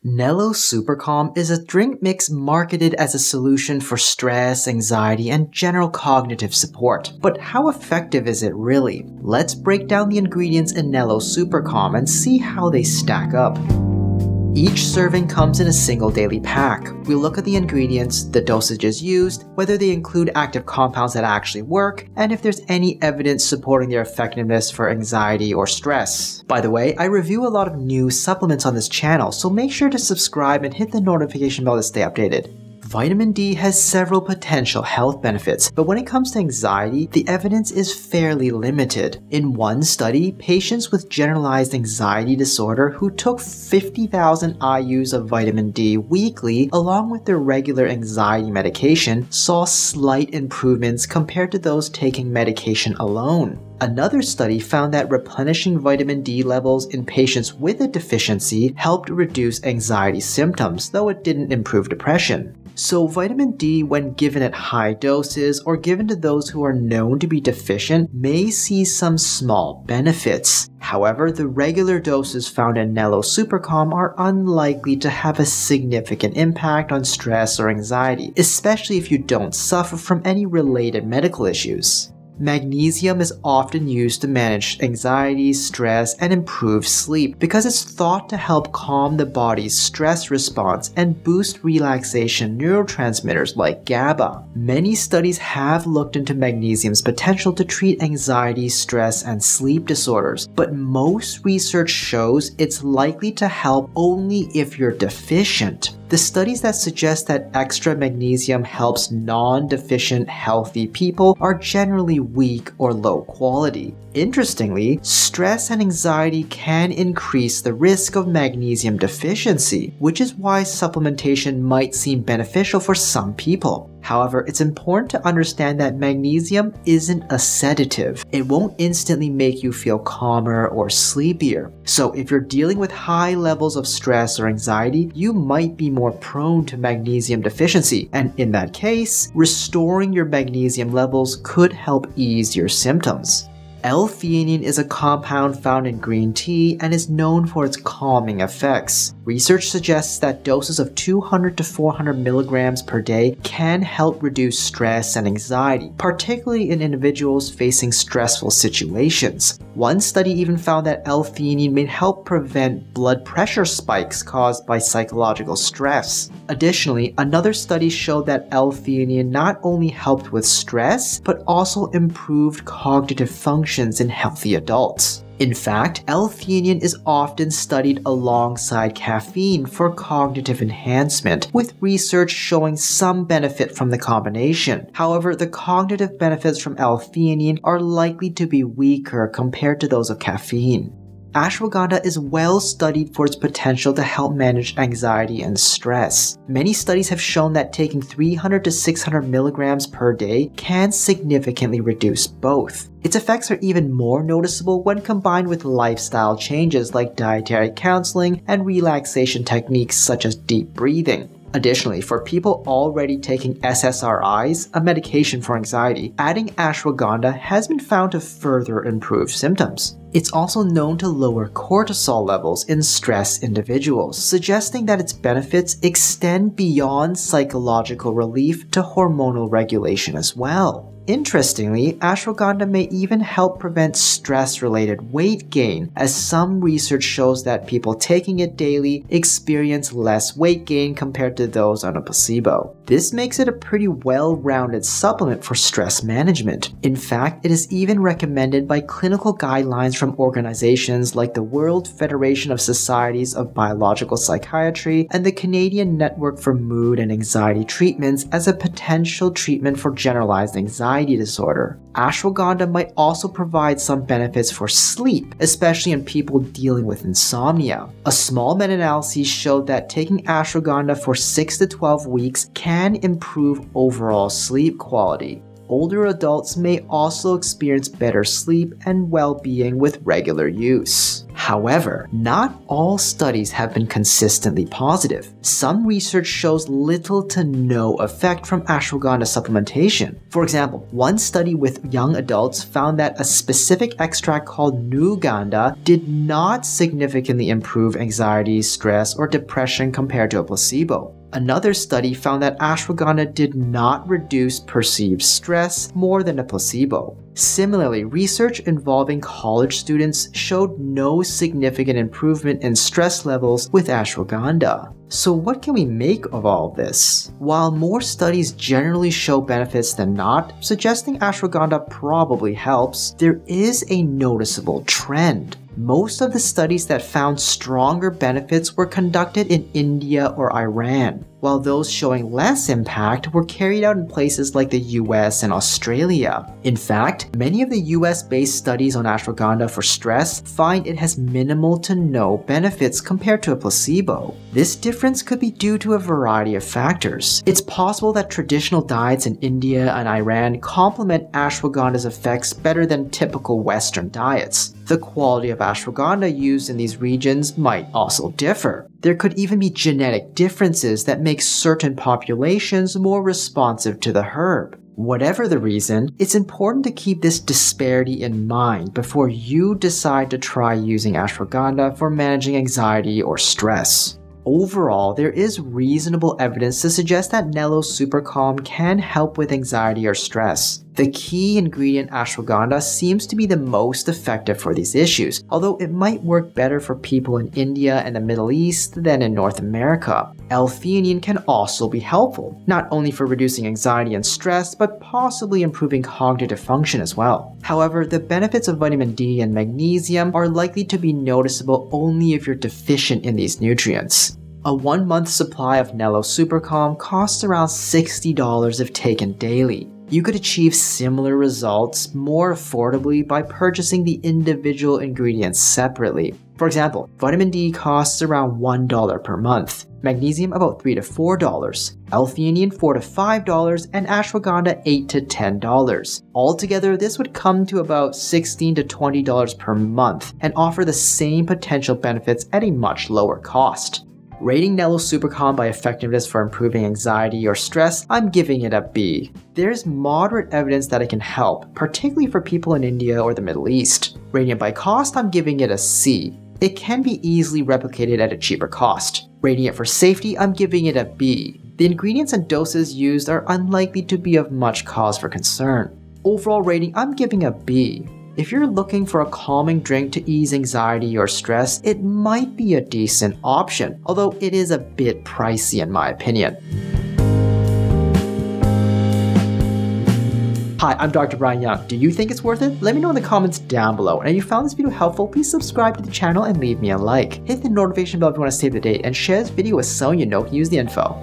Nello Supercalm is a drink mix marketed as a solution for stress, anxiety, and general cognitive support. But how effective is it really? Let's break down the ingredients in Nello Supercalm and see how they stack up. Each serving comes in a single daily pack. We look at the ingredients, the dosages used, whether they include active compounds that actually work, and if there's any evidence supporting their effectiveness for anxiety or stress. By the way, I review a lot of new supplements on this channel, so make sure to subscribe and hit the notification bell to stay updated. Vitamin D has several potential health benefits, but when it comes to anxiety, the evidence is fairly limited. In one study, patients with generalized anxiety disorder who took 50,000 IUs of vitamin D weekly along with their regular anxiety medication saw slight improvements compared to those taking medication alone. Another study found that replenishing vitamin D levels in patients with a deficiency helped reduce anxiety symptoms, though it didn't improve depression. So vitamin D, when given at high doses or given to those who are known to be deficient, may see some small benefits. However, the regular doses found in Nello Supercalm are unlikely to have a significant impact on stress or anxiety, especially if you don't suffer from any related medical issues. Magnesium is often used to manage anxiety, stress, and improve sleep because it's thought to help calm the body's stress response and boost relaxation neurotransmitters like GABA. Many studies have looked into magnesium's potential to treat anxiety, stress, and sleep disorders, but most research shows it's likely to help only if you're deficient. The studies that suggest that extra magnesium helps non-deficient healthy people are generally weak or low quality. Interestingly, stress and anxiety can increase the risk of magnesium deficiency, which is why supplementation might seem beneficial for some people. However, it's important to understand that magnesium isn't a sedative. It won't instantly make you feel calmer or sleepier. So if you're dealing with high levels of stress or anxiety, you might be more prone to magnesium deficiency, and in that case, restoring your magnesium levels could help ease your symptoms. L-Theanine is a compound found in green tea and is known for its calming effects. Research suggests that doses of 200 to 400 milligrams per day can help reduce stress and anxiety, particularly in individuals facing stressful situations. One study even found that L-Theanine may help prevent blood pressure spikes caused by psychological stress. Additionally, another study showed that L-Theanine not only helped with stress, but also improved cognitive function in healthy adults. In fact, L-Theanine is often studied alongside caffeine for cognitive enhancement, with research showing some benefit from the combination. However, the cognitive benefits from L-Theanine are likely to be weaker compared to those of caffeine. Ashwagandha is well studied for its potential to help manage anxiety and stress. Many studies have shown that taking 300 to 600 milligrams per day can significantly reduce both. Its effects are even more noticeable when combined with lifestyle changes like dietary counseling and relaxation techniques such as deep breathing. Additionally, for people already taking SSRIs, a medication for anxiety, adding ashwagandha has been found to further improve symptoms. It's also known to lower cortisol levels in stressed individuals, suggesting that its benefits extend beyond psychological relief to hormonal regulation as well. Interestingly, ashwagandha may even help prevent stress-related weight gain, as some research shows that people taking it daily experience less weight gain compared to those on a placebo. This makes it a pretty well-rounded supplement for stress management. In fact, it is even recommended by clinical guidelines from organizations like the World Federation of Societies of Biological Psychiatry and the Canadian Network for Mood and Anxiety Treatments as a potential treatment for generalized anxiety disorder. Ashwagandha might also provide some benefits for sleep, especially in people dealing with insomnia. A small meta-analysis showed that taking ashwagandha for 6 to 12 weeks can improve overall sleep quality. Older adults may also experience better sleep and well-being with regular use. However, not all studies have been consistently positive. Some research shows little to no effect from ashwagandha supplementation. For example, one study with young adults found that a specific extract called Ashwagandha did not significantly improve anxiety, stress, or depression compared to a placebo. Another study found that ashwagandha did not reduce perceived stress more than a placebo. Similarly, research involving college students showed no significant improvement in stress levels with ashwagandha. So what can we make of all this? While more studies generally show benefits than not, suggesting ashwagandha probably helps, there is a noticeable trend. Most of the studies that found stronger benefits were conducted in India or Iran, while those showing less impact were carried out in places like the US and Australia. In fact, many of the US-based studies on ashwagandha for stress find it has minimal to no benefits compared to a placebo. This difference could be due to a variety of factors. It's possible that traditional diets in India and Iran complement ashwagandha's effects better than typical Western diets. The quality of ashwagandha used in these regions might also differ. There could even be genetic differences that make certain populations more responsive to the herb. Whatever the reason, it's important to keep this disparity in mind before you decide to try using ashwagandha for managing anxiety or stress. Overall, there is reasonable evidence to suggest that Nello Supercalm can help with anxiety or stress. The key ingredient ashwagandha seems to be the most effective for these issues, although it might work better for people in India and the Middle East than in North America. L-Theanine can also be helpful, not only for reducing anxiety and stress, but possibly improving cognitive function as well. However, the benefits of vitamin D and magnesium are likely to be noticeable only if you're deficient in these nutrients. A 1-month supply of Nello Supercalm costs around $60 if taken daily. You could achieve similar results more affordably by purchasing the individual ingredients separately. For example, vitamin D costs around $1 per month, magnesium about $3 to $4, L-Theanine $4 to $5, and ashwagandha $8 to $10. Altogether, this would come to about $16 to $20 per month and offer the same potential benefits at a much lower cost. Rating Nello Supercalm by effectiveness for improving anxiety or stress, I'm giving it a B. There's moderate evidence that it can help, particularly for people in India or the Middle East. Rating it by cost, I'm giving it a C. It can be easily replicated at a cheaper cost. Rating it for safety, I'm giving it a B. The ingredients and doses used are unlikely to be of much cause for concern. Overall rating, I'm giving a B. If you're looking for a calming drink to ease anxiety or stress, it might be a decent option, although it is a bit pricey in my opinion. Hi, I'm Dr. Brian Yeung. Do you think it's worth it? Let me know in the comments down below. And if you found this video helpful, please subscribe to the channel and leave me a like. Hit the notification bell if you want to save the date, and share this video with someone you know can use the info.